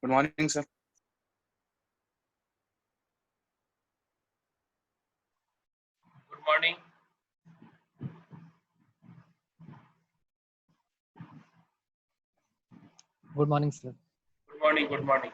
Good morning sir. Good morning. Good morning sir. Good morning. Good morning.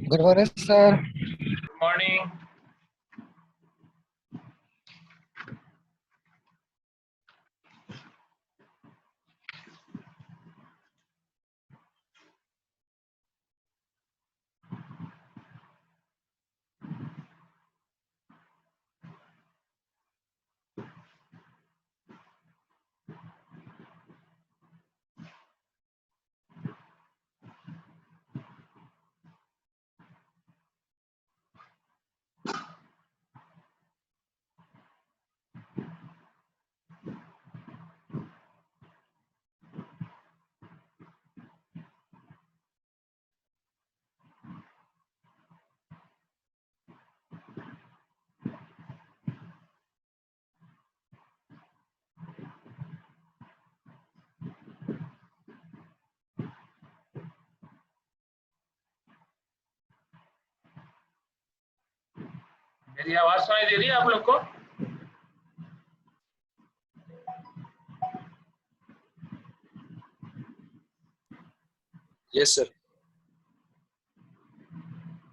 Good morning sir. Good morning. मेरी आवाज सुनाई दे रही है आप लोग को? Yes sir.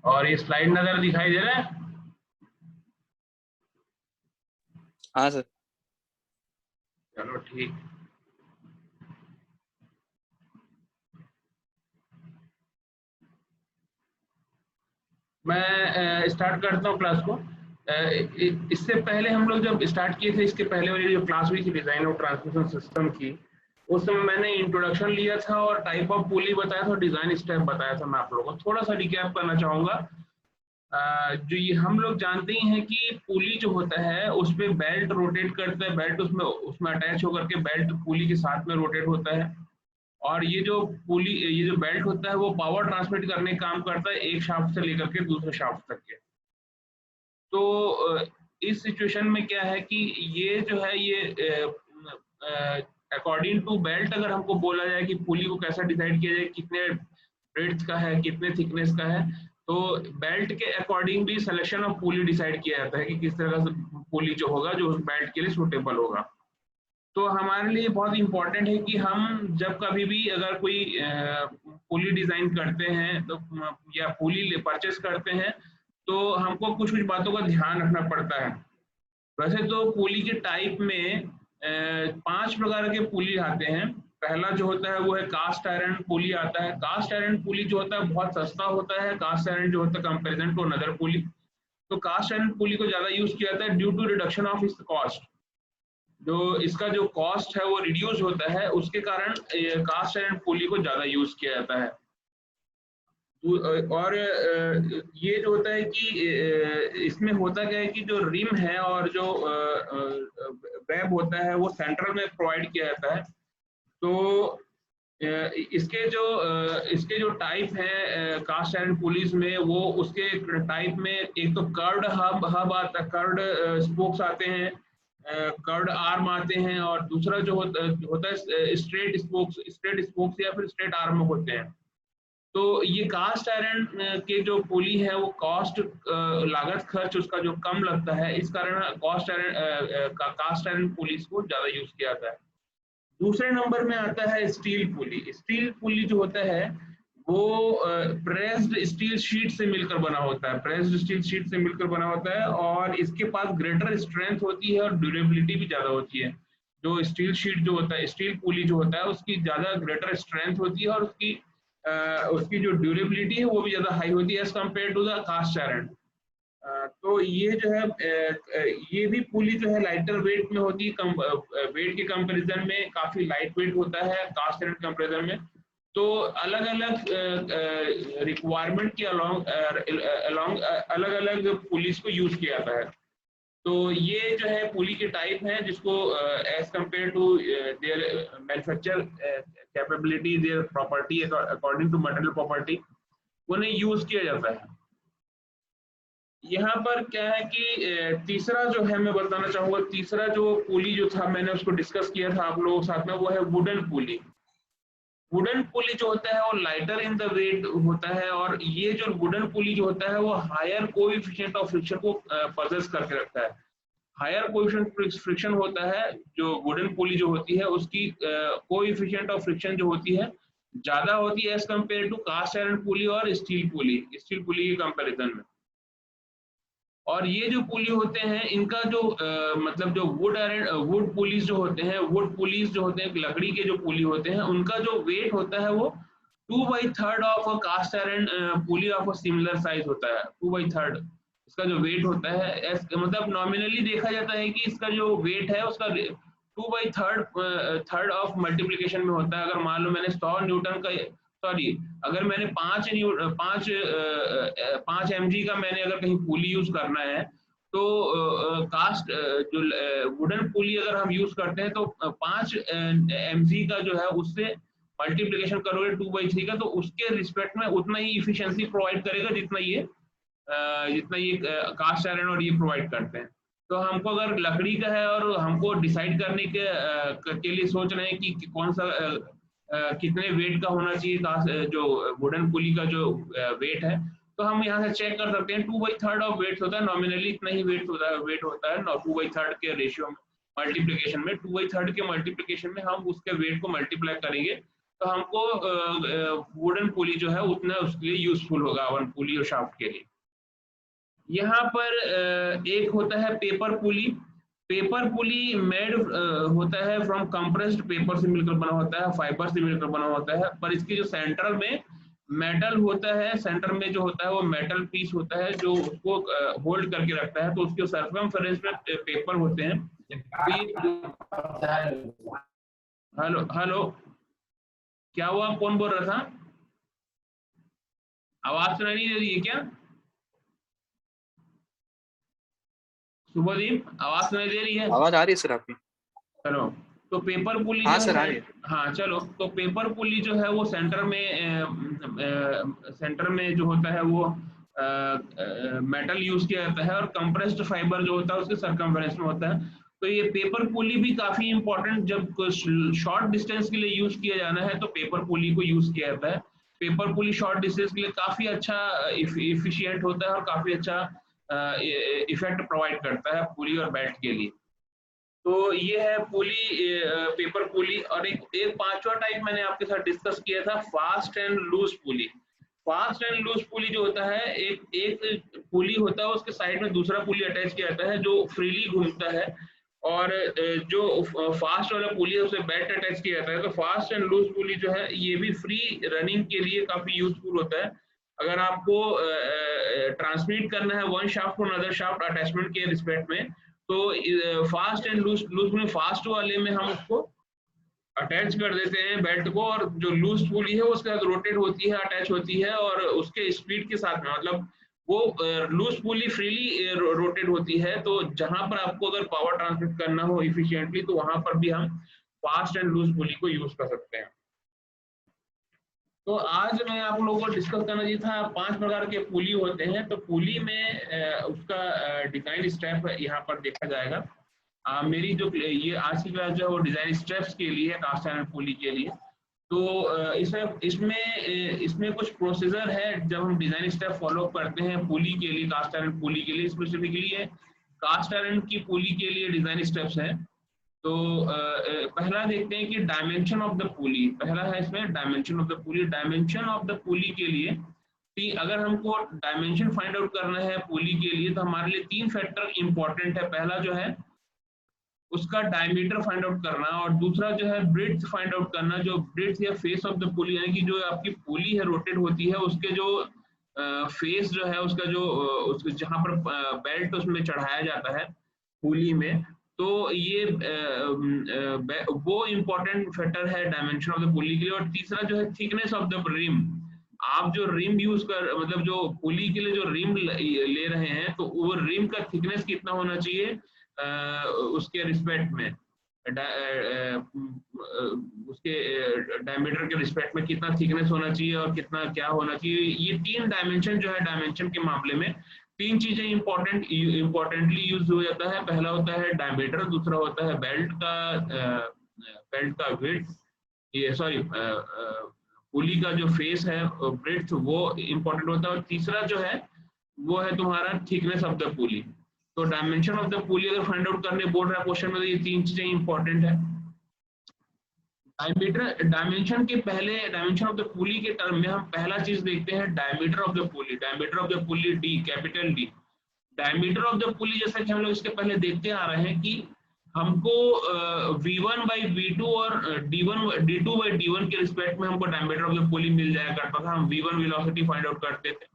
और ये स्लाइड नजर दिखाई दे रहा है? हाँ सर। चलो ठीक। मैं स्टार्ट करता हूँ क्लास को। इससे पहले हम लोग जब स्टार्ट किए थे, इसके पहले वाली जो क्लास हुई थी डिजाइन ऑफ ट्रांसमिशन सिस्टम की, उस समय मैंने इंट्रोडक्शन लिया था और टाइप ऑफ पुली बताया था, डिजाइन स्टेप बताया था। मैं आप लोगों को थोड़ा सा रिकैप करना चाहूंगा। जो ये हम लोग जानते ही हैं कि पुली जो होता है उसमें बेल्ट रोटेट करता है, बेल्ट उसमें उसमें अटैच होकर के बेल्ट पुली के साथ में रोटेट होता है। और ये जो बेल्ट होता है वो पावर ट्रांसमिट करने का काम करता है, एक शाफ्ट से लेकर के दूसरे शाफ्ट तक के। तो इस सिचुएशन में क्या है कि ये जो है ये अकॉर्डिंग टू बेल्ट अगर हमको बोला जाए कि पुली को कैसा डिसाइड किया जाए, कितने ब्रेड्थ का है, कितने थिकनेस का है, तो बेल्ट के अकॉर्डिंग भी सिलेक्शन ऑफ पुली डिसाइड किया जाता है कि किस तरह से पुली जो होगा जो उस बेल्ट के लिए सूटेबल होगा। तो हमारे लिए बहुत इंपॉर्टेंट है कि हम जब कभी भी अगर कोई पुली डिजाइन करते हैं तो या पुली परचेस करते हैं तो हमको कुछ कुछ बातों का ध्यान रखना पड़ता है। वैसे तो पुली के टाइप में 5 प्रकार के पुली आते हैं। पहला जो होता है वो है कास्ट आयरन पुली आता है। कास्ट आयरन पुली जो होता है बहुत सस्ता होता है। कास्ट आयरन जो होता है कंपेरिजन टू अनदर पुली, तो कास्ट आयरन पुली को ज्यादा यूज किया जाता है due to reduction of its cost. जो इसका जो कॉस्ट है वो रिड्यूस होता है, उसके कारण कास्ट आयरन पुली को ज्यादा यूज किया जाता है। और ये जो होता है कि इसमें होता क्या है कि जो रिम है और जो वेब होता है वो सेंट्रल में प्रोवाइड किया जाता है। तो इसके जो टाइप है कास्ट आयरन पुलीज में, वो उसके टाइप में एक तो कर्व्ड हब आता है, कर्व्ड स्पोक्स आते हैं, कर्व्ड आर्म आते हैं, और दूसरा जो होता है स्ट्रेट स्पोक्स या फिर स्ट्रेट आर्म होते हैं। तो ये कास्ट आयरन के जो पुली है वो कॉस्ट लागत खर्च उसका जो कम लगता है, इस कारण कास्ट आयरन पुलिस को ज्यादा यूज किया जाता है। दूसरे नंबर में आता है स्टील पुली। स्टील पुली जो होता है वो प्रेस्ड स्टील शीट से मिलकर बना होता है, प्रेस्ड स्टील शीट से मिलकर बना होता है, और इसके पास ग्रेटर स्ट्रेंथ होती है और ड्यूरेबिलिटी भी ज्यादा होती है। जो स्टील शीट जो होता है, स्टील पुली जो होता है, उसकी ज्यादा ग्रेटर स्ट्रेंथ होती है, और उसकी जो ड्यूरेबिलिटी है वो भी ज्यादा हाई होती है as compare to the cast iron. तो ये जो है ये भी पुली जो है लाइटर वेट में होती है, वेट के कंपैरिजन में काफी लाइट वेट होता है कास्ट आयरन कंपैरिजन में। तो अलग अलग रिक्वायरमेंट के अलोंग अलग अलग पुलिस को यूज किया जाता है। तो ये जो है पुली के टाइप हैं जिसको as compare to their manufacture capability, their property according to material property, उन्हें यूज किया जाता है। यहाँ पर क्या है कि तीसरा जो है मैं बताना चाहूंगा, तीसरा जो पुली जो था मैंने उसको डिस्कस किया था आप लोगों के साथ में, वो है वुडन पुली। वुडन पुली जो होता है वो लाइटर इन द वेट होता है, और ये जो वुडन पुली जो होता है वो हायर कोएफिशिएंट ऑफ फ्रिक्शन को पजेस करके रखता है। हायर कोएफिशिएंट फ्रिक्शन होता है जो वुडन पुली जो होती है, उसकी कोएफिशिएंट ऑफ फ्रिक्शन जो होती है ज्यादा होती है as compare to cast iron pulley और स्टील पुली के कंपेरिजन में। और ये जो पुली होते हैं इनका जो मतलब जो वुड पुलीज जो होते हैं, लकड़ी के जो पुली होते हैं, उनका जो वेट होता है वो 2/3 of a cast iron pulley of a similar size होता है। 2/3 इसका जो वेट होता है, मतलब नॉमिनली देखा जाता है कि इसका जो वेट है उसका 2/3 ऑफ मल्टीप्लीकेशन में होता है। अगर मान लो मैंने 100 न्यूटन का, सॉरी, अगर मैंने 5 mg का मैंने अगर कहीं पुली यूज करना है, तो कास्ट जो वुडन पुली अगर हम यूज करते हैं तो 5 mg का जो है उससे मल्टीप्लिकेशन करोगे 2/3 का, तो उसके रिस्पेक्ट में उतना ही इफिशियंसी प्रोवाइड करेगा जितना ये कास्ट आयरन और ये प्रोवाइड करते हैं। तो हमको अगर लकड़ी का है और हमको डिसाइड करने के लिए सोच रहे हैं कि कौन सा कितने वेट का होना चाहिए जो वुडन पुली का जो वेट है, तो हम यहाँ से चेक कर सकते हैं 2/3 ऑफ वेट होता है, नॉमिनली इतना ही वेट होता है 2/3 के रेशियो में मल्टीप्लिकेशन में, 2/3 के मल्टीप्लिकेशन में हम उसके वेट को मल्टीप्लाई करेंगे तो हमको वुडन पुली जो है उतना उसके लिए यूजफुल होगा वन पुली और शाफ्ट के लिए। यहाँ पर एक होता है पेपर पुली। पेपर पुली मेड होता है फ्रॉम कंप्रेस्ड पेपर से मिलकर बना होता है, फाइबर से मिलकर बना होता है, पर इसकी जो सेंटर में मेटल होता है, सेंटर में जो होता है वो मेटल पीस होता है जो उसको होल्ड करके रखता है, तो उसके सर्कमफेरेंस में पेपर होते हैं। हेलो क्या हुआ, कौन बोल रहा था? आवाज सुनाई नहीं दे रही है क्या? शुभदीप, आवाज सुनाई दे रही है? आवाज आ रही है सर आपकी। चलो, तो पेपर पुली हाँ सर, आ रही है। हाँ चलो, तो पेपर पुली जो है वो सेंटर में जो होता है वो मेटल यूज किया जाता है, और कंप्रेस्ड फाइबर जो होता है उसके सर्कमफेरेंस में होता है। तो ये पेपर पुली भी काफी इंपॉर्टेंट, जब शॉर्ट डिस्टेंस के लिए यूज किया जाना है तो पेपर पुली को यूज किया जाता है। पेपर पुली शॉर्ट डिस्टेंस के लिए काफी अच्छा इफिशियंट होता है और काफी अच्छा इफेक्ट प्रोवाइड करता है पुली और बैट के लिए। तो ये है पुली, पेपर पुली। और एक पांचवा टाइप मैंने आपके साथ डिस्कस किया था, fast and loose pulley. Fast and loose pulley जो होता है, एक पुली होता है उसके साइड में दूसरा पुली अटैच किया जाता है जो फ्रीली घूमता है, और जो फास्ट वाला पुली है उसे बैट अटैच किया जाता है। तो फास्ट एंड लूज पुली जो है ये भी फ्री रनिंग के लिए काफी यूजफुल होता है। अगर आपको ट्रांसमिट करना है one shaft to another shaft attachment के रिस्पेक्ट में, तो फास्ट एंड लूज, लूज में फास्ट वाले में हम उसको अटैच कर देते हैं बेल्ट को, और जो लूज पुली है उसके साथ रोटेट होती है, अटैच होती है, और उसके स्पीड के साथ में, मतलब वो लूज पुली फ्रीली रोटेट होती है। तो जहां पर आपको अगर पावर ट्रांसमिट करना हो इफिशिएंटली, तो वहां पर भी हम फास्ट एंड लूज पुली को यूज कर सकते हैं। तो आज मैं आप लोगों को डिस्कस करना चाहिए था, 5 प्रकार के पुली होते हैं। तो पुली में उसका डिजाइन स्टेप यहाँ पर देखा जाएगा। मेरी जो ये आज की क्लास जो है वो डिजाइन स्टेप्स के लिए है, कास्ट आयरन पुली के लिए। तो इसमें कुछ प्रोसीजर है जब हम डिजाइन स्टेप फॉलो करते हैं पुली के लिए, कास्ट आयरन पुली के लिए स्पेसिफिकली है। कास्ट आयरन की पुली के लिए डिजाइन स्टेप्स है। तो पहला देखते हैं कि डायमेंशन ऑफ द पुली। पहला है इसमें dimension of the pulley. Dimension of the पुली के लिए कि अगर हमको डायमेंशन फाइंड आउट करना है पुली के लिए, तो हमारे लिए 3 फैक्टर इंपॉर्टेंट है। पहला जो है उसका डायमीटर फाइंड आउट करना, और दूसरा जो है ब्रेड्थ फाइंड आउट करना। जो ब्रेड्थ या फेस ऑफ द पुली, यानी कि जो आपकी पुली है रोटेट होती है, उसके जो फेस जो है उसका जो उसके जहां पर बेल्ट उसमें चढ़ाया जाता है पुली में, तो ये वो इम्पोर्टेंट फैक्टर है डायमेंशन ऑफ द पुली के लिए। और तीसरा जो है थिकनेस ऑफ द रिम। आप जो रिम यूज कर, मतलब जो पुली के लिए जो रिम ले रहे हैं, तो वो रिम का थिकनेस कितना होना चाहिए उसके रिस्पेक्ट में, उसके डायमीटर के रिस्पेक्ट में कितना थिकनेस होना चाहिए और कितना क्या होना चाहिए। ये 3 डायमेंशन जो है, डायमेंशन के मामले में 3 चीजें इंपॉर्टेंटली यूज हो जाता है। पहला होता है डायमीटर, दूसरा होता है बेल्ट का विड्थ, ये सॉरी पुली का जो फेस है ब्रेड्थ, वो इंपॉर्टेंट होता है। और तीसरा जो है वो है तुम्हारा थिकनेस ऑफ द पुली। तो डायमेंशन ऑफ द पुली अगर फाइंड आउट करने बोल रहा है क्वेश्चन में, तो ये 3 चीजें इंपॉर्टेंट है। डायमेंशन के पहले, डायमेंशन ऑफ द पुली के टर्म में हम पहला चीज देखते हैं diameter of the pulley. Diameter of the pulley D, capital D. Diameter of the पुली जैसा कि हम लोग इसके पहले देखते आ रहे हैं कि हमको V1/V2 और D2/D1 के रिस्पेक्ट में हमको डायमीटर ऑफ द पुली मिल जाया करता था। हम V1 वेलोसिटी फाइंड आउट करते थे,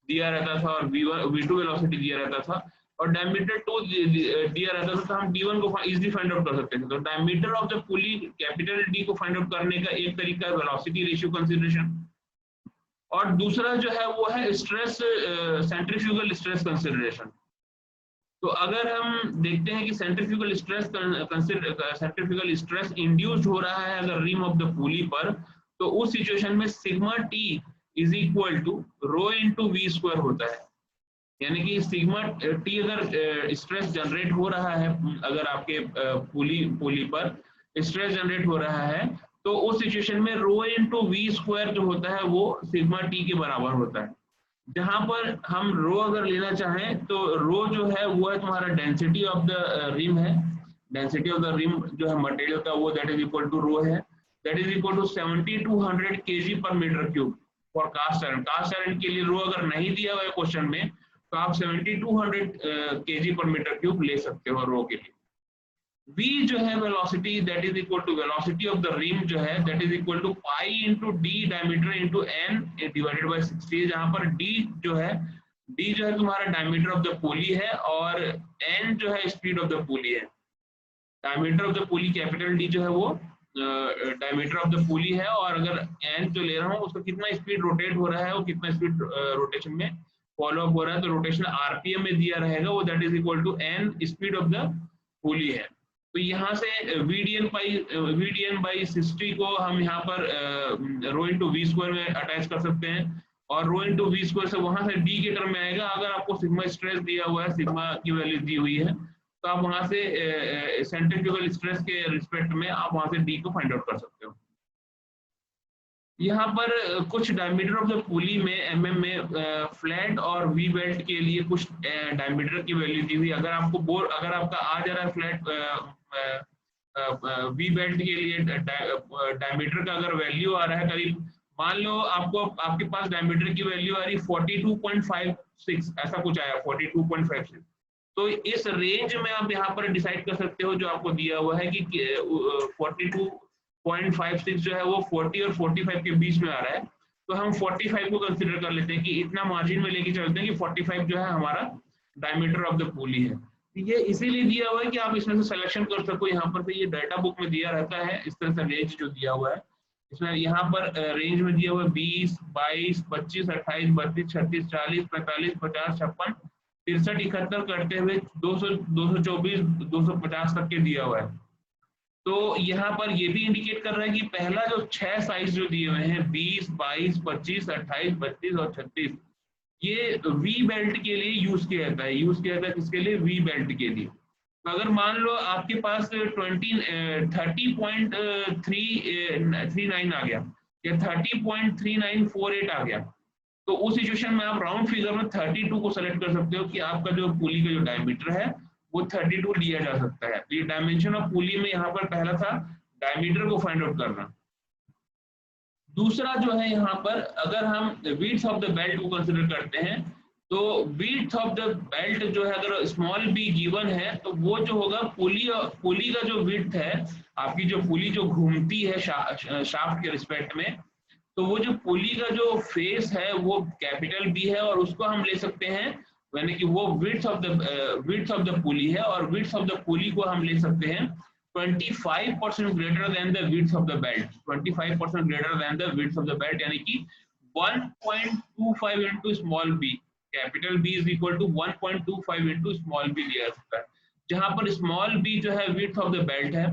दिया रहता था, और V2 वेलोसिटी दिया रहता था, और डायमीटर 2 दिया रहता था, तो हम D1 को इजीली फाइंड आउट कर सकते थे। तो diameter of the pulley capital D को फाइंड आउट करने का एक तरीका है वेलोसिटी रेशियो कंसीडरेशन, और दूसरा जो है वो है स्ट्रेस, सेंट्रीफ्यूगल स्ट्रेस कंसीडरेशन। तो अगर हम देखते हैं कि सेंट्रीफ्यूगल स्ट्रेस इंड्यूस्ड हो रहा है अगर रिम ऑफ द पुली पर, तो उस सिचुएशन में sigma T is equal to rho into V square होता है। यानी कि सिग्मा टी अगर स्ट्रेस जनरेट हो रहा है, अगर आपके पुली पर स्ट्रेस जनरेट हो रहा है, तो उस सिचुएशन में रो इनटू वी स्क्वायर जो होता है वो सिग्मा टी के बराबर होता है। जहां पर हम रो अगर लेना चाहें, तो रो जो है वो है तुम्हारा डेंसिटी ऑफ द रिम है। डेंसिटी ऑफ द रिम जो है मटेरियल का, वो that is equal to rho है, that is equal to 7200 kg/m³ for cast iron. Cast iron के लिए रो अगर नहीं दिया हुआ है क्वेश्चन में, तो आप 7200 kg/m³ ले सकते हो रो के लिए। V जो है velocity, that is equal to velocity of the rim जो है, that is equal to pi into D diameter into n divided by 60, जहां पर D जो है तुम्हारा डायमीटर ऑफ द पुली है, और n जो है स्पीड ऑफ द पुली है। Diameter of the pulley capital D जो है वो डायमीटर ऑफ द पुली है, और अगर n जो ले रहा हूँ उसका कितना स्पीड रोटेट हो रहा है, वो कितना स्पीड रोटेशन में फॉलो अप हो रहा है, तो रोटेशन आरपीएम में दिया रहेगा, वो that is equal to n speed of the pulley है। तो यहाँ से VDN/60 को हम यहाँ पर रो इंटू वी स्क्वायर में अटैच कर सकते हैं, और रो इंटू वी स्क्वायर से वहां से D के टर्म में आएगा। अगर आपको सिग्मा स्ट्रेस दिया हुआ है, सिग्मा की वैल्यू दी हुई है, तो आप वहां से सेंट्रीफ्यूगल स्ट्रेस के रिस्पेक्ट में आप वहां से D को फाइंड आउट कर सकते हो। यहाँ पर कुछ डायमीटर ऑफ द पुली में mm में फ्लैट और वी बेल्ट के लिए कुछ डायमीटर की वैल्यू दी हुई। अगर आपका आ जा रहा है फ्लैट वी बेल्ट के लिए डायमीटर का अगर वैल्यू आ रहा है करीब, मान लो आपके पास डायमीटर की वैल्यू आ रही 42.56, ऐसा कुछ आया 42.56, तो इस रेंज में आप यहाँ पर डिसाइड कर सकते हो जो आपको दिया हुआ है कि 42.56 जो है वो 40 और 45 के बीच में आ रहा है, तो हम 45 को कंसीडर कर लेते हैं कि इतना मार्जिन में लेके चलते हैं कि 45 जो है हमारा डायमीटर ऑफ द पुली है। ये इसीलिए दिया हुआ है कि आप इसमें से सिलेक्शन कर सको। यहाँ पर ये डाटा बुक में दिया रहता है इस तरह से रेंज जो दिया हुआ है, इसमें यहाँ पर रेंज में दिया हुआ है 20, 22, 25, 28, 32, 36, 40, 45, 50, 56, 63, 71 करते हुए 200, 224, 250 तक के दिया हुआ है। तो यहाँ पर ये भी इंडिकेट कर रहा है कि पहला जो 6 साइज जो दिए हुए हैं 20, 22, 25, 28, 32 और 36, ये वी बेल्ट के लिए यूज किया जाता है। यूज किया जाता है किसके लिए? वी बेल्ट के लिए। तो अगर मान लो आपके पास 30.39 आ गया या 30.3948 आ गया, तो उस सिचुएशन में आप राउंड फिगर में 32 को सेलेक्ट कर सकते हो कि आपका जो पुली का जो डायमीटर है वो 32 लिया जा सकता है। तो ये डायमेंशन ऑफ पुली में यहाँ पर पहला था डायमीटर को फाइंड आउट करना। दूसरा जो है यहाँ पर अगर हम विड्थ ऑफ द बेल्ट को कंसिडर करते हैं, तो विड्थ ऑफ द बेल्ट जो है अगर स्मॉल बी गिवन है तो वो जो होगा पुली का जो विड्थ है, आपकी जो पुली जो घूमती है शाफ्ट के रिस्पेक्ट में, तो वो जो पुली का जो फेस है वो कैपिटल बी है और उसको हम ले सकते हैं, यानी कि वो विड्थ ऑफ द पुली है और विड्थ ऑफ द पुली को हम ले सकते हैं 25% greater than the width of the belt, 25% greater than the width of the belt, यानी कि 1.25 into small b, capital B is equal to 1.25 into small b लिया जा सकता है। जहां पर स्मॉल b जो है width of the belt है,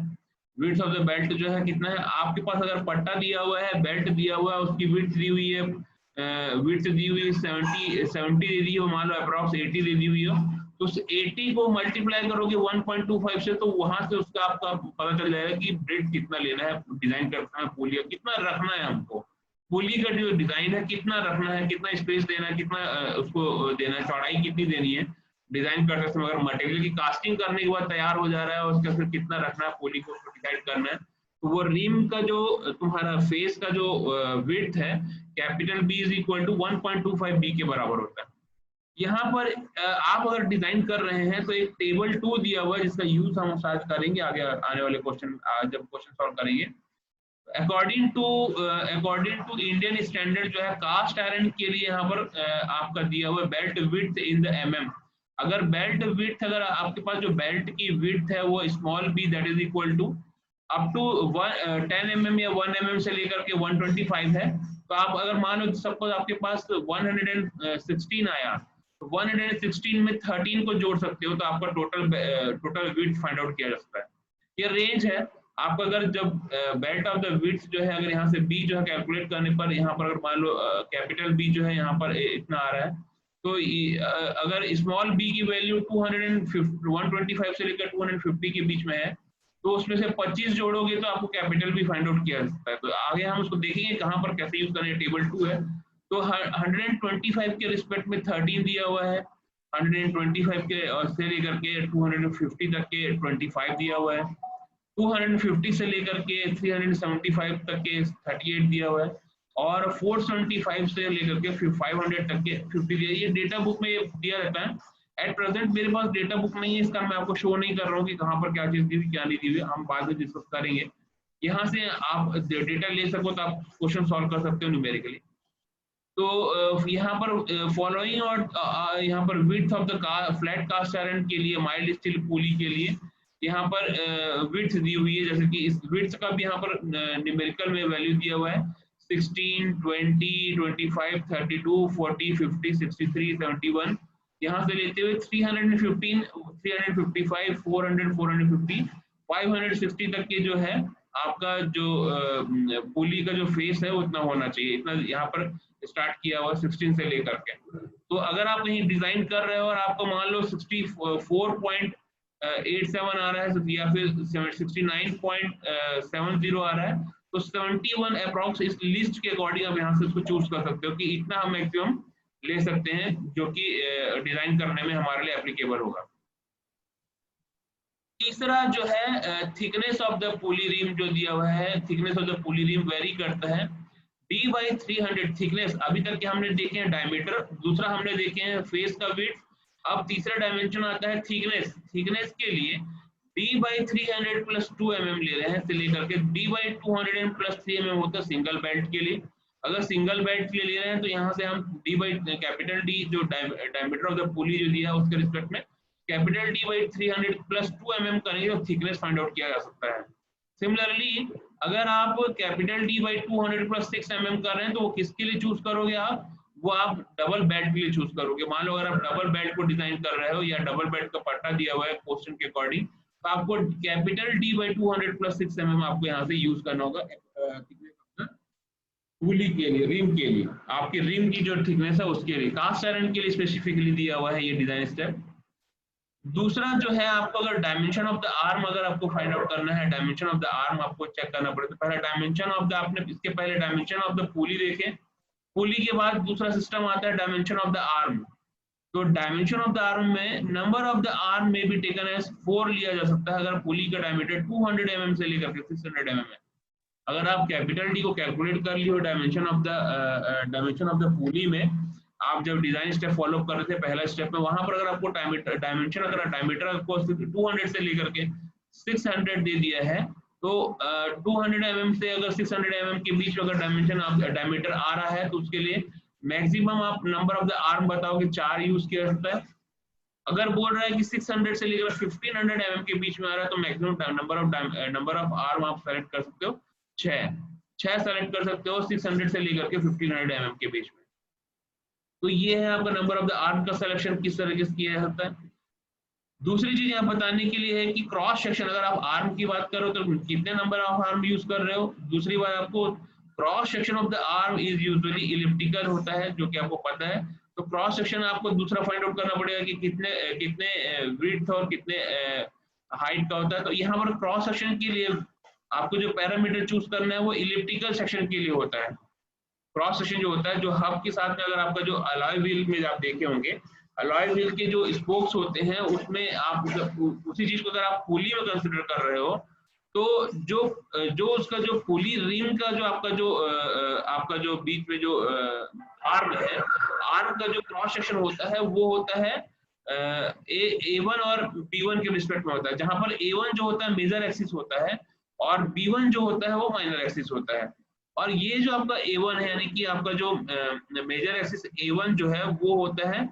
width of the belt जो है कितना है, आपके पास अगर पट्टा दिया हुआ है, बेल्ट दिया हुआ है, उसकी width दी हुई है, width दी हुई 70 दे दी हो, मान लो अप्रॉक्स 80 दे दी हुई हो, तो उस 80 को मल्टीप्लाई करोगे 1.25 से, तो वहां से उसका आपका पता चल जाएगा कि ब्रेड कितना लेना है, डिजाइन करना है पुली कितना रखना है, हमको पुली का जो डिजाइन है कितना रखना है, कितना स्पेस देना है, कितना उसको देना है, चौड़ाई कितनी देनी है डिजाइन करते समय। अगर मटेरियल की कास्टिंग करने के बाद तैयार हो जा रहा है उसका फिर कितना रखना है पुली को डिसाइड करना है। तो वो रिम का जो तुम्हारा फेस का जो विड्थ है capital B is equal to 1.25 B के बराबर होता है। यहाँ पर आप अगर डिजाइन कर रहे हैं तो एक टेबल 2 दिया हुआ है जिसका यूज हम शायद करेंगे आगे आने वाले क्वेश्चन, जब क्वेश्चन सॉल्व करेंगे। अकॉर्डिंग टू इंडियन स्टैंडर्ड जो है कास्ट आयरन के लिए यहाँ पर आपका दिया हुआ belt width in the mm। अगर बेल्ट विड्थ, अगर आपके पास जो बेल्ट की विड्थ है वो small b that is equal to up to 10 mm या 1 mm से लेकर के 125 है, तो आप अगर मान लो सपोज आपके पास 116 आया, 116 में 13 को जोड़ सकते हो तो आपका टोटल विड्थ फाइंड आउट किया जा सकता है। ये रेंज है आपका। अगर जब बेल्ट ऑफ द विड्थ जो है अगर यहाँ से B जो है कैलकुलेट करने पर, यहाँ पर अगर मान लो कैपिटल B जो है यहाँ पर इतना आ रहा है, तो अगर स्मॉल b की वैल्यू 125 से लेकर 250 के बीच में है, तो उसमें से 25 जोड़ोगे तो आपको कैपिटल B फाइंड आउट किया जा सकता है। तो आगे हम उसको देखेंगे कहाँ पर कैसे यूज करना है, टेबल 2 है। तो 125 के रिस्पेक्ट में 13 दिया हुआ है, 125 के और से लेकर के 250 तक के 25 दिया हुआ है, 250 से लेकर के 375 तक के 38 दिया हुआ है, और 475 से लेकर के 500 तक के 50 दिया। ये डेटा बुक में दिया रहता है। एट प्रेजेंट मेरे पास डेटा बुक नहीं है, इसका मैं आपको शो नहीं कर रहा हूँ कि कहाँ पर क्या चीज दी हुई क्या नहीं दी हुई, हम बाद में डिस्कस करेंगे। यहाँ से आप डेटा ले सको तो आप क्वेश्चन सॉल्व कर सकते हो न्यूमेरिकली। तो यहाँ पर फॉलोइंग और यहाँ पर width of the flat cast iron के लिए, माइल्ड स्टील पुली के लिए यहाँ पर विड्थ दी हुई है, जैसे कि इस विड्थ का भी यहाँ पर न्यूमेरिकल में वैल्यू दिया हुआ है 16, 20, 25, 32, 40, 50, 63, 71, यहाँ से लेते हुए 315, 355, 400, 450, 560 तक के जो है आपका जो पुली का जो फेस है उतना होना चाहिए। इतना यहाँ पर स्टार्ट किया हुआ 16 से लेकर के। तो अगर आप कहीं डिजाइन कर रहे हो और आपको मान लो 64.87 आ रहा है या फिर 69.70 आ रहा है, तो 71 अप्रॉक्स इस लिस्ट के अकॉर्डिंग आप यहाँ से उसको चूज कर सकते हो कि इतना हम मैक्सिमम ले सकते हैं जो कि डिजाइन करने में हमारे लिए एप्लीकेबल होगा। तीसरा जो है thickness of the pulley rim जो दिया हुआ है, thickness of the pulley rim vary करता है। D/300 थिकनेस, अभी तक के हमने देखे हैं डायमीटर, दूसरा हमने देखे हैं फेस का विड्थ, अब तीसरा डायमेंशन आता है थिकनेस। थिकनेस के लिए D/300 + 2 mm ले रहे हैं, से लेकर के D/200 + 3 mm होता है सिंगल बेल्ट के लिए। अगर सिंगल बेल्ट के लिए ले रहे हैं तो यहाँ से हम D जो डायमीटर ऑफ द पुली जो दिया है उसके रिस्पेक्ट में capital D by 300 plus 2 mm करेंगे तो थिकनेस फाइंड आउट किया जा सकता है। सिमिलरली अगर आप capital D by 200 plus 6 mm कर रहे हैं तो वो किसके लिए चूज करोगे आप? वो आप डबल बेड के लिए चूज करोगे। मान लो अगर आप डबल बेड को डिजाइन कर रहे हो या डबल बेड का पट्टा दिया हुआ है क्वेश्चन के अकॉर्डिंग, तो आपको capital D by 200 plus 6 mm आपको यहाँ से यूज करना होगा पुली के लिए, रिम के लिए, आपकी रिम की जो थिकनेस है उसके लिए। कास्ट आयरन के लिए स्पेसिफिकली दिया हुआ है ये डिजाइन स्टेप। दूसरा जो है आपको अगर डायमेंशन ऑफ द आर्म अगर आपको फाइंड आउट करना है, डायमेंशन ऑफ द आर्म आपको चेक करना पड़ेगा। तो पहला डायमेंशन ऑफ द, आपने इसके पहले डायमेंशन ऑफ द पुली देखे, पुली के बाद दूसरा सिस्टम आता है डायमेंशन ऑफ द आर्म। तो डायमेंशन ऑफ द आर्म में नंबर ऑफ द आर्म में भी टेकन एज 4 लिया जा सकता है अगर पुली का डायमीटर 200 mm से लेकर के 600 mm है। अगर आप कैपिटल डी को कैलकुलेट कर लियो डायमेंशन ऑफ द पुली में, आप जब डिजाइन स्टेप फॉलो कर रहे थे पहला स्टेप में, वहां पर अगर आपको डायमेंशन अगर डायमीटर आपको 200 से लेकर के 600 दे दिया है, तो 200 mm से अगर 600 mm के बीच में अगर डायमीटर आ रहा है तो उसके लिए मैक्सिमम आप नंबर ऑफ द आर्म बताओगे 4 यूज किया जाता है। अगर बोल रहा है कि 600 से लेकर 1500 mm के बीच में आ रहा है तो मैक्सिमम नंबर ऑफ आर्म आप सेलेक्ट कर सकते हो 6 सेलेक्ट कर सकते हो 600 से लेकर के 1500 mm के बीच में। तो ये है आपका नंबर ऑफ द आर्म का सिलेक्शन किस तरीके से किया जाता है। दूसरी चीज यहाँ बताने के लिए है कि क्रॉस सेक्शन, अगर आप आर्म की बात करो तो कितने नंबर ऑफ आर्म यूज कर रहे हो। दूसरी बात आपको cross section of the arm is usually elliptical होता है, जो कि आपको पता है। तो क्रॉस सेक्शन आपको दूसरा फाइंड आउट करना पड़ेगा कि कितने विड्थ और कितने हाइट का होता है। तो यहाँ पर क्रॉस सेक्शन के लिए आपको जो पैरामीटर चूज करना है वो इलिप्टिकल सेक्शन के लिए होता है। क्रॉस सेक्शन जो होता है, जो हब के साथ में अगर आपका जो अलॉय व्हील में आप देखे होंगे, अलॉय व्हील के जो स्पोक्स होते हैं उसमें आप उसी चीज को अगर आप पुली में कंसिडर कर रहे हो तो जो उसका जो पुली रिम का जो आपका जो बीच में जो आर्म है, आर्म का जो क्रॉस सेक्शन होता है वो होता है A1 और B1 के रिस्पेक्ट में होता है, जहां पर A1 जो होता है मेजर एक्सिस होता है और B1 जो होता है वो माइनर एक्सिस होता है। और ये जो आपका A1 है, यानी कि आपका जो मेजर एक्सिस A1 जो है वो होता है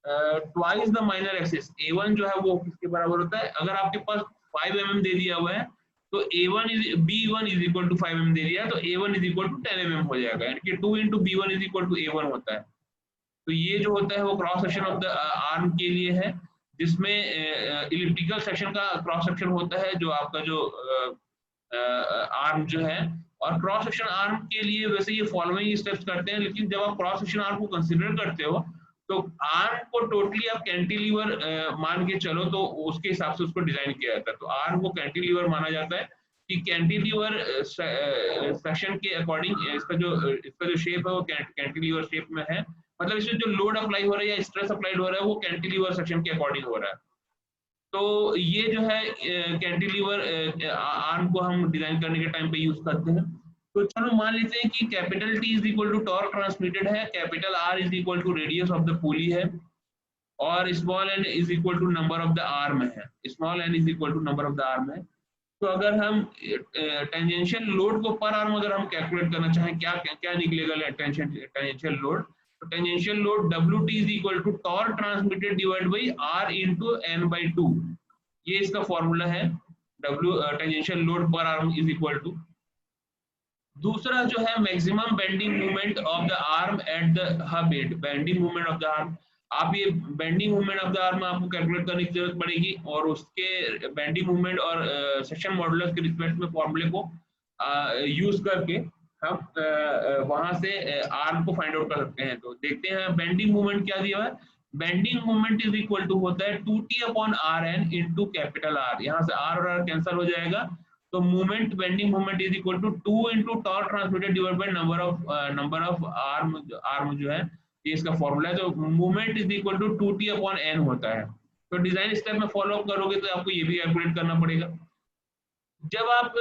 twice the minor axis. A1 जो है वो किसके बराबर होता है? अगर आपके पास 5 mm दे दिया हुआ है तो B1 is equal to 5 mm दे दिया है तो A1 is equal to 10 mm हो जाएगा, यानी कि 2 into B1 is equal to A1 होता है। तो ये जो होता है वो cross section of the arm के लिए है, जिसमें इलिप्टिकल सेक्शन का क्रॉस सेक्शन होता है जो आपका जो आर्म जो है। और क्रॉस सेक्शन आर्म के लिए वैसे ये फॉलोइंग स्टेप्स करते हैं, लेकिन जब आप क्रॉस सेक्शन आर्म को कंसीडर करते हो तो आर्म को टोटली आप कैंटिलीवर मान के चलो तो उसके हिसाब से उसको डिजाइन किया जाता है। तो आर्म को कैंटिलीवर माना जाता है कि कैंटिलीवर सेक्शन के अकॉर्डिंग इसका जो शेप है वो कैंटिलीवर शेप में है, मतलब इसमें जो लोड अप्लाई हो रहा है या स्ट्रेस अप्लाइड हो रहा है वो कैंटिलीवर सेक्शन के अकॉर्डिंग हो रहा है। तो ये जो है कैंटिलीवर आर्म को हम डिजाइन करने के टाइम पे यूज करते हैं। तो चलो मान लेते हैं कि capital T is equal to torque transmitted है, capital R is equal to radius of the pulley है, और small n is equal to number of the arm है, small n is equal to number of the arm है। तो अगर हम tangential load को पर आर्म अगर हम कैलकुलेट करना चाहें, क्या निकलेगा टेंजेंशियल लोड? तो tangential load WT is equal to torque transmitted divide by R into n/2, ये इसका फॉर्मूला है। टेंजेंशियल लोड पर आर्म इज इक्वल टू। दूसरा जो है maximum bending movement of the arm at the hub end, bending movement of the arm. आप ये bending movement of the arm आपको कैलकुलेट करने की जरूरत पड़ेगी, और उसके बेंडिंग मूवमेंट और सेक्शन मॉडुलस के रिस्पेक्ट में फॉर्मूले को यूज करके हम वहां से आर्म को फाइंड आउट कर सकते हैं। तो देखते हैं बेंडिंग मूवमेंट क्या दिया हुआ है। Bending movement is equal to होता है 2T/Rn इनटू कैपिटल R, यहाँ से R और R कैंसिल हो जाएगा, तो movement bending movement is equal to 2 into torque transmitted divide by number of arm जो है, ये इसका फॉर्मूला है। तो movement is equal to 2T/n होता है। तो डिजाइन स्टेप में फॉलो अप करोगे तो आपको ये भी कैलकुलेट करना पड़ेगा। जब आप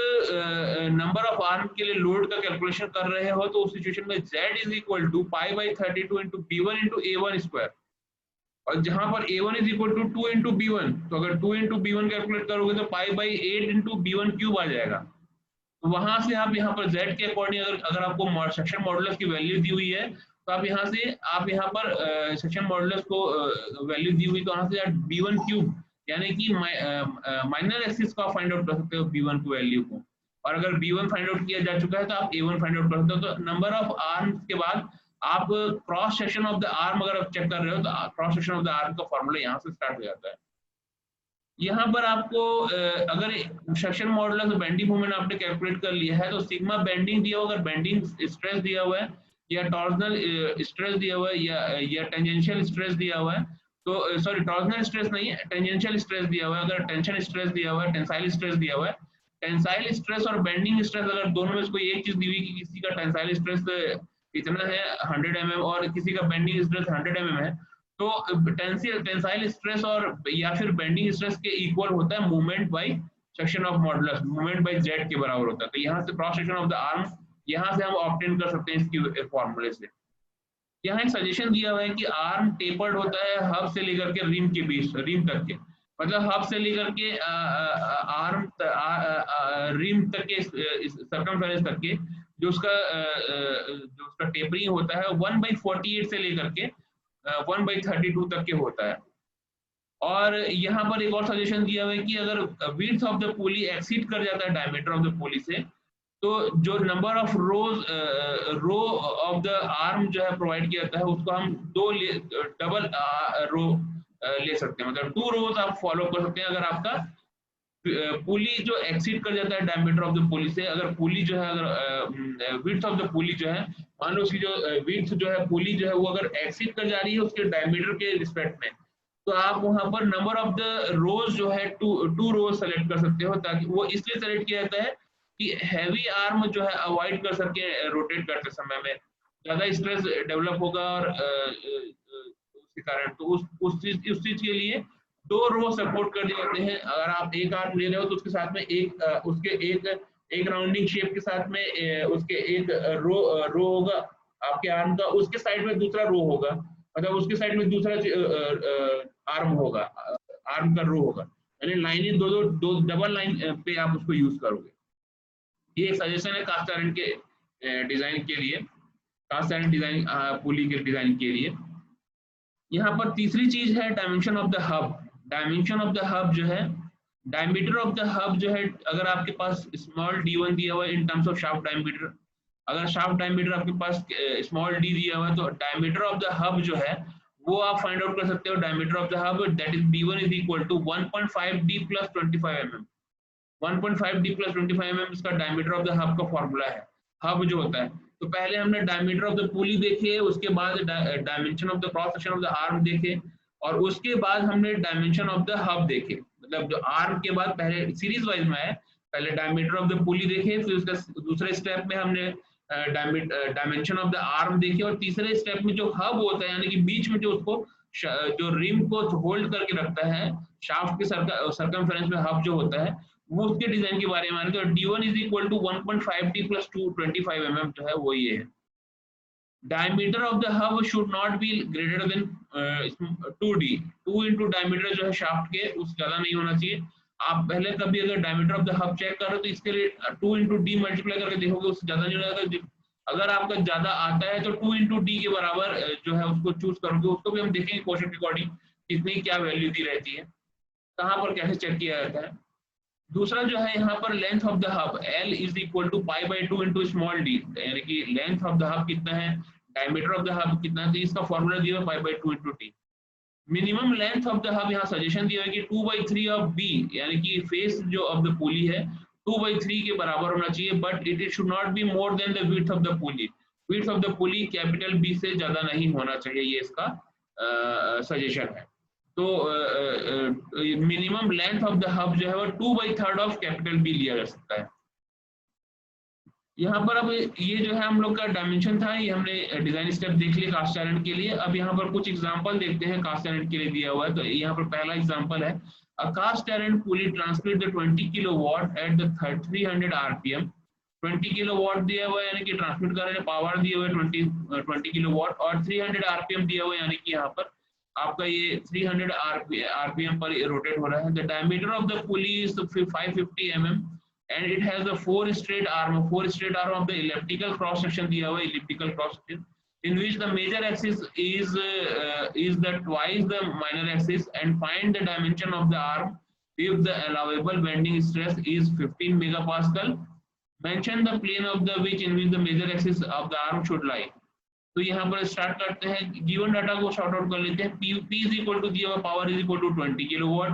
नंबर ऑफ आर्म के लिए लोड का कैलकुलेशन कर रहे हो तो उस सिचुएशन में Z is equal to π/32 into B1 into A1 square, और जहां पर A1 is equal to 2 into B1, तो अगर 2 into B1 कैलकुलेट करोगे तो π/8 into B1 क्यूब आ जाएगा। तो वहां से आप यहाँ पर Z के अकॉर्डिंग अगर आपको सेक्शन मॉडुलस की वैल्यू दी हुई है तो आप यहाँ पर सेक्शन मॉडुलस को वैल्यू दी हुई, तो यहाँ से B1 क्यूब यानी कि माइनर एक्सिस का फाइंड आउट कर सकते हो B1 की वैल्यू को, और अगर B1 फाइंड आउट किया जा चुका है तो आप A1 फाइंड आउट कर सकते हो। तो नंबर ऑफ आर्म्स के बाद आप cross section of the arm अगर आप चेक कर रहे हो तो cross section of the arm का फॉर्मूला यहाँ से स्टार्ट हो जाता है। यहाँ पर आपको अगर सेक्शन मॉडुलस बेंडिंग मोमेंट आपने कैलकुलेट कर लिया है तो सिग्मा बेंडिंग दिया हुआ, अगर बेंडिंग स्ट्रेस दिया हुआ है या टॉर्सनल स्ट्रेस दिया हुआ है या टेंजेंशियल स्ट्रेस दिया हुआ है, तो सॉरी टॉर्सनल स्ट्रेस नहीं है, टेंजेंशियल स्ट्रेस दिया हुआ है, अगर टेंशन स्ट्रेस दिया हुआ है, टेंसाइल स्ट्रेस दिया हुआ है, टेंसाइल स्ट्रेस और बेंडिंग स्ट्रेस अगर दोनों में से कोई एक चीज दी हुई कि किसी का टेंसाइल स्ट्रेस इतना है 100 mm और किसी का बेंडिंग स्ट्रेस 100 mm है, तो टेंसाइल स्ट्रेस और या फिर बेंडिंग स्ट्रेस के इक्वल होता है movement by section of modulus, movement by Z के बराबर होता है। तो यहाँ से cross section of the arm यहाँ से हम ऑब्टेन कर सकते हैं इसकी फॉर्मूले से। यहाँ एक सजेशन दिया हुआ है कि आर्म टेपर्ड होता है हब से लेकर के रिम के बीच, रिम तक के, मतलब हब से लेकर के आर्म रिम तक के सर्कमफेरेंस तक के जो उसका टेपरिंग होता है 1/48 से लेकर के 1/32 तक के होता है। और यहाँ पर एक और सजेशन दिया हुआ है कि अगर width of the pulley exceed कर जाता है डायमीटर ऑफ द पुली से, तो जो number of row of the arm जो है प्रोवाइड किया जाता है उसको हम डबल रो ले सकते हैं, मतलब 2 रोज आप फॉलो कर सकते हैं। अगर आपका पुली जो एक्सीड कर जाता है डायमीटर ऑफ द पुली से, अगर पुली जो है अगर विड्थ ऑफ द पुली जो है, मान लो उसकी जो विड्थ जो है पुली जो है वो अगर एक्सीड कर जा रही है उसके डायमीटर के रिस्पेक्ट में, तो आप वहां पर नंबर ऑफ द रोज जो है 2 रोज सेलेक्ट कर सकते हो, ताकि वो इसलिए सेलेक्ट किया जाता है कि हैवी आर्म जो है अवॉइड कर सके रोटेट करते समय में ज्यादा स्ट्रेस डेवलप होगा और उसके कारण तो उस चीज के लिए 2 रो सपोर्ट कर दिए जाते हैं। अगर आप एक आर्म ले रहे हो तो उसके साथ में एक राउंडिंग शेप के साथ में उसके एक रो होगा आपके आर्म का, उसके साइड में दूसरा रो होगा, मतलब उसके साइड में दूसरा आर्म होगा, आर्म का रो होगा, यानी लाइनें दो डबल लाइन पे आप उसको यूज करोगे। ये एक सजेशन है कास्ट आयरन के डिजाइन के लिए, कास्ट आयरन डिजाइन पुली के डिजाइन के लिए। यहाँ पर तीसरी चीज है dimension of the hub. Dimension of the hub जो है, डायमीटर ऑफ द हब जो है, अगर आपके पास स्मॉल d1 दिया हुआ है in terms of shaft diameter, अगर शाफ्ट डायमीटर आपके पास स्मॉल d दिया हुआ है तो डायमीटर ऑफ द हब जो है वो आप फाइंड आउट कर सकते हो। Diameter of the hub that is b1 is equal to 1.5d + 25 mm। 1.5d + 25 mm इसका डायमीटर ऑफ द हब का फॉर्मूला है, हब जो होता है। तो पहले हमने डायमीटर ऑफ द पुली देखे, उसके बाद dimension of the cross section of the arm देखे, और उसके बाद हमने डायमेंशन ऑफ द हब देखे, मतलब जो आर्म के बाद पहले सीरीज वाइज में है, पहले डायमीटर ऑफ द पुली देखे, फिर उसका दूसरे स्टेप में हमने डायमेंशन ऑफ द आर्म देखे, और तीसरे स्टेप में जो हब होता है यानी कि बीच में जो उसको जो रिम को होल्ड करके रखता है शाफ्ट के सर्कमफेरेंस में हब जो होता है वो उसके डिजाइन के बारे में माने तो d1 is equal to 1.5d + 225 mm जो है वो ये है। Diameter of the hub should not be greater than 2d, 2 into diameter जो है शाफ्ट के उस ज्यादा नहीं होना चाहिए। आप पहले कभी अगर diameter of the hub check करो तो इसके लिए 2 into d मल्टीप्लाई करके देखोगे उससे ज्यादा नहीं होगा। अगर आपका ज्यादा आता है तो 2 into d के बराबर जो है उसको चूज करोगे, उसको भी हम देखेंगे क्वेश्चन के अकॉर्डिंग कितनी क्या वैल्यू दी रहती है, कहाँ पर कैसे चेक किया जाता है। दूसरा जो है यहाँ पर length of the hub L is equal to π/2 into small d, यानी कि लेंथ ऑफ द हब कितना है, डायमीटर ऑफ द हब कितना है, तो इसका फॉर्मूला दिया है π/2 into t। Minimum length of the hub यहाँ सजेशन दिया है कि 2/3 ऑफ b, यानी कि फेस जो ऑफ द पुली है 2/3 के बराबर होना चाहिए, but it should not be more than the width of the pulley. Width of the pulley capital B से ज्यादा नहीं होना चाहिए, ये इसका सजेशन है। तो minimum length of the hub जो है वो 2/3 ऑफ कैपिटल B लिया जा सकता है। यहाँ पर अब ये जो है हम लोग का डायमेंशन था, ये हमने डिजाइन स्टेप देख लिया कास्ट आयरन के लिए। अब यहाँ पर कुछ एग्जांपल देखते हैं कास्ट आयरन के लिए दिया हुआ है। तो यहाँ पर पहला एग्जांपल है, a cast iron pulley transmit the 20 kilowatt at the 300 RPM। 20 kilowatt दिया हुआ है यानी कि ट्रांसमिट कर रहे हैं, पावर दिया हुआ है 20 किलोवाट, और 300 RPM दिया हुआ है यानी कि यहाँ पर आपका ये 300 RPM पर रोटेट हो रहा है। The diameter of the pulley is 550 mm and it has the 4 straight arm of the elliptical cross section दिया हुआ है, elliptical cross section in which the major axis is the twice the minor axis, and find the dimension of the arm if the allowable bending stress is 15 megapascal. Mention the plane of the which in which the major axis of the arm should lie. तो यहाँ पर start करते हैं, given data को short out कर लेते हैं. P is equal to दिया हुआ power is equal to 20 kilowatt,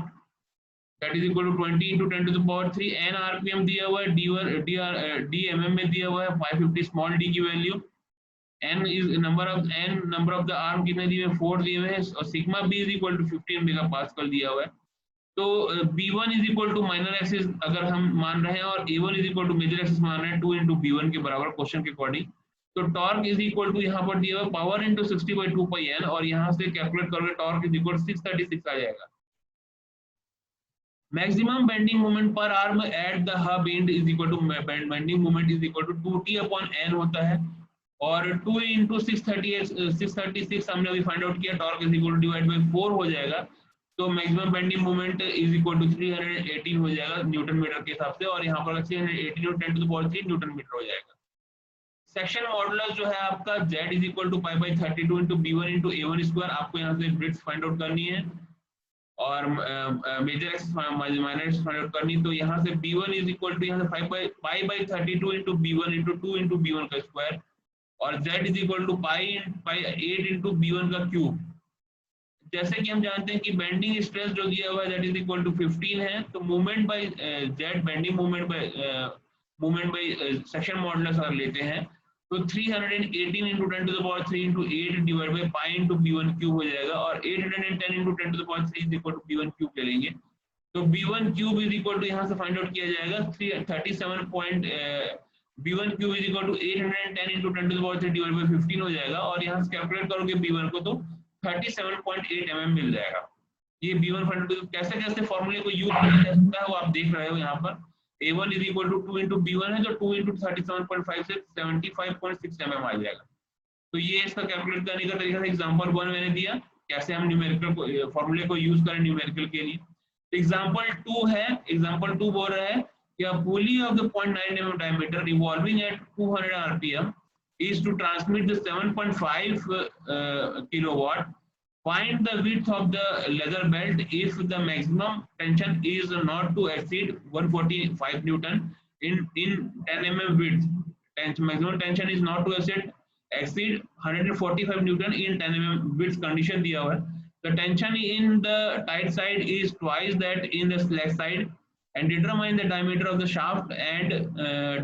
that is equal to 20 into 10 to the power 3. n rpm दिया हुआ है, d mm में दिया हुआ है 550 स्मॉल d की value. n is number of the arm कितने दिए हुए, 4 दिए हुए हैं, और sigma b is equal to 15 megapascal दिया हुआ है. तो b1 is equal to minor axis अगर हम मान रहे हैं और a1 is equal to major axis मान रहे हैं 2 into b1 के बराबर क्वेश्चन के अकॉर्डिंग. तो टॉर्क इज इक्वल टू यहाँ पर दिया हुआ पावर इंटू 60/2πn, और यहाँ से कैलकुलेट करोगे टॉर्क इज इक्वल 636 आ जाएगा. मैक्सिमम बेंडिंग मोमेंट पर arm at the hub end is equal to bending moment is equal to 2t/n होता है, और 2 into 636 हमने अभी फाइंड आउट किया, torque is equal to divide by 4 हो जाएगा. तो maximum bending moment is equal to 318 हो जाएगा न्यूटन मीटर के हिसाब से, और यहाँ पर 318 और 10 to the power 3 newton metre हो जाएगा. सेक्शन मॉडुलस जो है आपका z is equal to π/32 into b1 into a1 square. आपको यहाँ से ब्रिड्ज फाइंड आउट करनी है और major axis minor axis find out करनी. तो यहाँ से b1 इज इक्वल टू यहाँ से π/32 into b1 into 2 into b1 का स्क्वायर, और z is equal to π/8 into b1 का क्यूब. जैसे कि हम जानते हैं कि बेंडिंग स्ट्रेस जो दिया हुआ है दैट इज इक्वल टू 15 है, तो movement by z bending movement by section modulus अगर लेते हैं तो 318 into 10 to the power 3 into 8 divide by pi into b1 cube हो जाएगा, और 810 into 10 to the power 3 is equal to b1 cube ले लेंगे. तो b1 cube is equal to यहाँ से फाइंड आउट किया जाएगा 37 b1 cube is equal to 810 into 10 to the power 3 divide by 15 हो जाएगा, और यहाँ से कैलकुलेट करोगे b1 को तो 37.8 mm मिल जाएगा. ये b1 फाइंड आउट कैसे कैसे फॉर्मूले को यूज किया जा सकता है वो आप देख रहे हो यहाँ पर. a1 is equal to 2 into b1 है, तो 2 into 37.5 से 75.6 mm आ जाएगा. तो ये इसका कैलकुलेट करने का तरीका था. एग्जांपल 1 मैंने दिया कैसे हम न्यूमेरिकल को फॉर्मूले को यूज करें न्यूमेरिकल के लिए. एग्जांपल 2 है, एग्जांपल 2 बोल रहा है कि a pulley of the 0.9 mm diameter revolving at 200 rpm is to transmit the 7.5 kilowatt. Find the width of the leather belt if the maximum tension is not to exceed 145 Newton in 10 mm width. Maximum tension is not to exceed 145 Newton in 10 mm width condition दिया हुआ है. The tension in the tight side is twice that in the slack side, and determine the diameter of the shaft and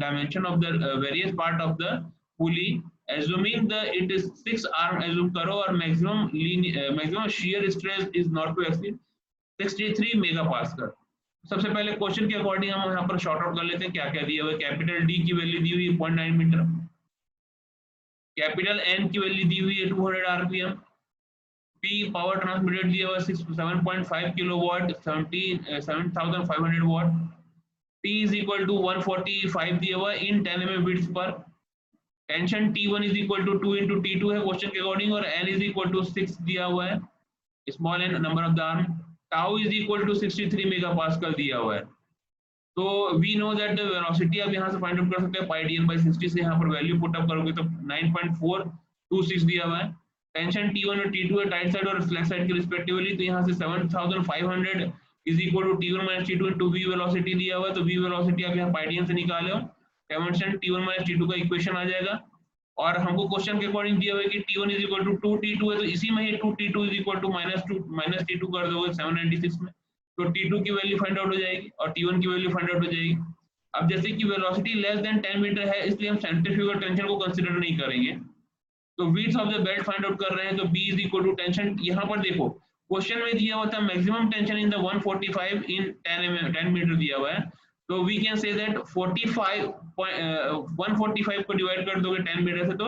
dimension of the various part of the pulley. Assuming the it is 6 arm assume करो, और maximum shear stress is not to exceed 63 megapascal. सबसे पहले question के according हम यहाँ पर short out कर लेते हैं क्या क्या दिया हुआ है. कैपिटल डी की वैल्यू दी हुई है 0.9 मीटर, कैपिटल एन की वैल्यू दी हुई है 200 rpm, पी पावर ट्रांसमिटेड दिया हुआ 7.5 kilowatt 7500 watt, T is equal to 145 दिया हुआ इन 10 mm विड्थ पर. Tension T1 is equal to 2 into T2 है क्वेश्चन के अकॉर्डिंग, और n इज इक्वल टू 6 दिया हुआ है, small n number of the arm. Tau is equal to 63 megapascal दिया हुआ है. तो we know that the velocity आप यहाँ से फाइंड आउट कर सकते हैं πdn/60 से. यहाँ पर वैल्यू पुट अप करोगे तो 9.426 दिया हुआ है. टेंशन T1 और T2 है टाइट साइड और फ्लैट साइड के रिस्पेक्टिवली, तो यहाँ से 7500 is equal to T1 - T2 into v velocity दिया हुआ है. तो v वेलोसिटी आप यहाँ πdn से निकाले हो, डायमेंशन T1 - T2 का इक्वेशन आ जाएगा. और हमको क्वेश्चन के अकॉर्डिंग दिया हुआ है कि T1 is equal to 2T2 है, तो इसी में ही 2T2 is equal to -T2 कर दोगे 796 में, तो T2 की वैल्यू फाइंड आउट हो जाएगी और T1 की वैल्यू फाइंड आउट हो जाएगी. अब जैसे कि वेलोसिटी लेस देन 10 मीटर है, इसलिए हम सेंट्रीफ्यूगल टेंशन को कंसीडर नहीं करेंगे. तो width of the belt find out कर रहे हैं, तो B is equal to tension. यहाँ पर देखो क्वेश्चन में दिया हुआ था maximum tension in the 145 in 10 metre दिया हुआ है. तो वी कैन से दैट 145 को डिवाइड कर दोगे 10 मीटर से, तो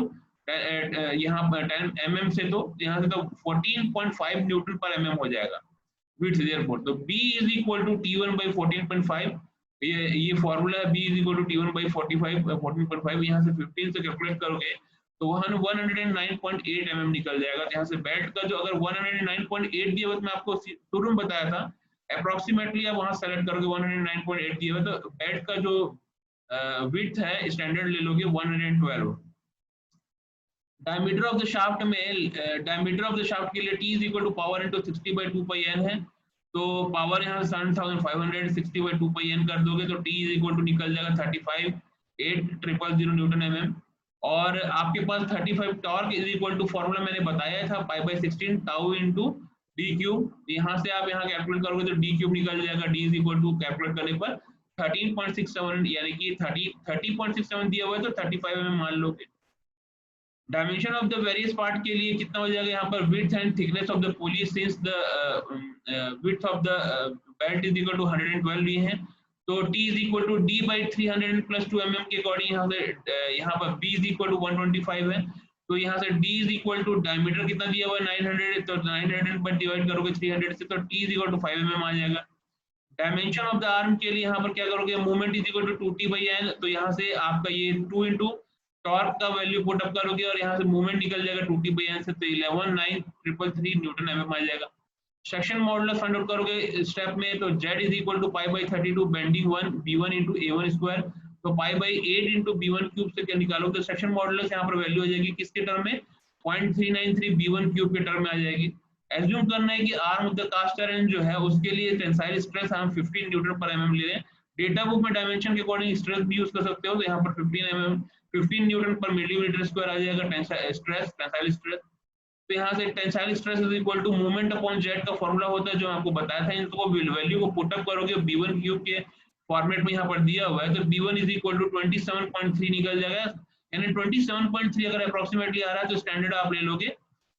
यहाँ पर 10 mm से, तो यहाँ से तो 14.5 न्यूटन पर mm हो जाएगा विड्थ देयरफॉर. तो B is equal to T1/14.5. ये फॉर्मूला है, B is equal to T1/14.5. यहाँ से 15 से कैलकुलेट करोगे तो वहाँ 109.8 mm निकल जाएगा. यहाँ से बेल्ट का जो अगर 109.8 दिया हुआ, मैं आपको शुरू में बताया था अप्रोक्सीमेटली आप वहां सेलेक्ट करोगे 109.8 दिया हुआ, तो बेल्ट का जो विड्थ है स्टैंडर्ड ले लोगे 112. डायमीटर ऑफ द शाफ्ट में डायमीटर ऑफ द शाफ्ट के लिए T is equal to power into 60/2 pi n है, तो पावर यहाँ 7500 60/2 पाई n कर दोगे तो T इज इक्वल टू निकल जाएगा 35,800 न्यूटन mm। और आपके पास 35 torque is equal to formula मैंने बताया था π/16 टाउ इनटू d क्यूब। यहाँ से आप यहाँ कैलकुलेट करोगे तो d क्यूब निकल जाएगा। d is equal to calculate करने पर 13.67 यानी कि 30.67 दिया हुआ है तो 35 mm मान लोगे। Dimension of the various part के लिए कितना हो जाएगा यहाँ पर width and thickness of the pulley since the width of the belt is equal to 112 लिए हैं तो T is equal to D/300 plus 2 mm के अकॉर्डिंग यहाँ पर B इज इक्वल टू 125 है, तो यहाँ से D is equal to diameter कितना दिया हुआ है 900, तो 900 पर डिवाइड करोगे 300 से तो T is equal to 5 mm आ जाएगा। डायमेंशन ऑफ द आर्म के लिए यहाँ पर क्या करोगे, movement is equal to 2T/n, तो यहाँ से आपका ये 2 इंटू टॉर्क का वैल्यू पुट अप करोगे और यहाँ से मूवमेंट निकल जाएगा 2T/n से, तो 11,933 न्यूटन mm आ जाएगा। सेक्शन मॉडुलस फाइंड आउट करोगे स्टेप में, तो Z is equal to π/32 bending 1 B1 into A1 square, तो π/8 इंटू B1 क्यूब से क्या निकालोगे तो सेक्शन मॉडुलस यहाँ पर वैल्यू हो जाएगी किसके टर्म में 0.393 B1 क्यूब के टर्म में आ जाएगी। एज्यूम करना है कि arm of the cast iron जो है उसके लिए टेंसाइल स्ट्रेस हम 15 न्यूटन पर mm ले रहे हैं। डेटा बुक में डायमेंशन के अकॉर्डिंग स्ट्रेस भी यूज कर सकते हो, तो यहाँ पर 15 न्यूटन पर मिलीमीटर स्क्वायर आ जाएगा टेंसाइल स्ट्रेस। तो यहाँ से tensile stress is equal to movement upon Z का फॉर्मूला होता है जो आपको बताया था, इनको वैल्यू को पुट अप करोगे B1 क्यूब के फॉर्मेट में यहाँ पर दिया हुआ है, तो B1 इज इक्वल टू 27.3 निकल जाएगा, यानी 27.3 अगर अप्रोक्सीमेटली आ रहा है तो स्टैंडर्ड आप ले लोगे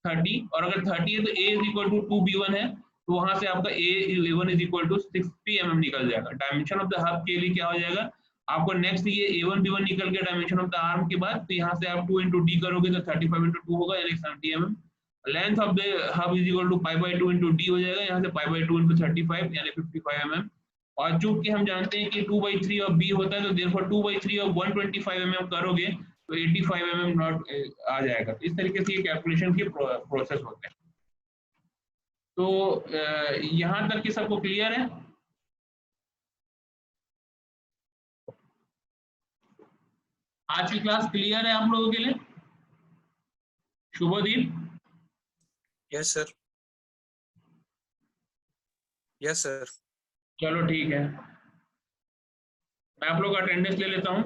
30, और अगर 30 है तो A is equal to 2B1 है, तो वहां से आपका A11 is equal to 60 mm निकल जाएगा। डायमेंशन ऑफ द हब के लिए क्या हो जाएगा आपको, नेक्स्ट ये A1 B1 निकल गया डायमेंशन ऑफ द आर्म के बाद, तो यहाँ से आप 2 इंटू D करोगे तो 35 इंटू 2 होगा यानी 70 mm। Length of the hub is equal to π/2 into D हो जाएगा, यहाँ से π/2 इंटू 35 यानी 55 mm। और चूंकि हम जानते हैं कि 2/3 ऑफ B होता है तो देयरफॉर 2/3 ऑफ 125 mm करोगे तो 85 mm नॉट आ जाएगा। इस तरीके से ये कैलकुलेशन के प्रोसेस होते हैं। तो यहाँ तक कि सबको क्लियर है? आज की क्लास क्लियर है आप लोगों के लिए? Shubhdeep? Yes sir, yes sir. चलो ठीक है, मैं आप लोग का अटेंडेंस ले लेता हूँ।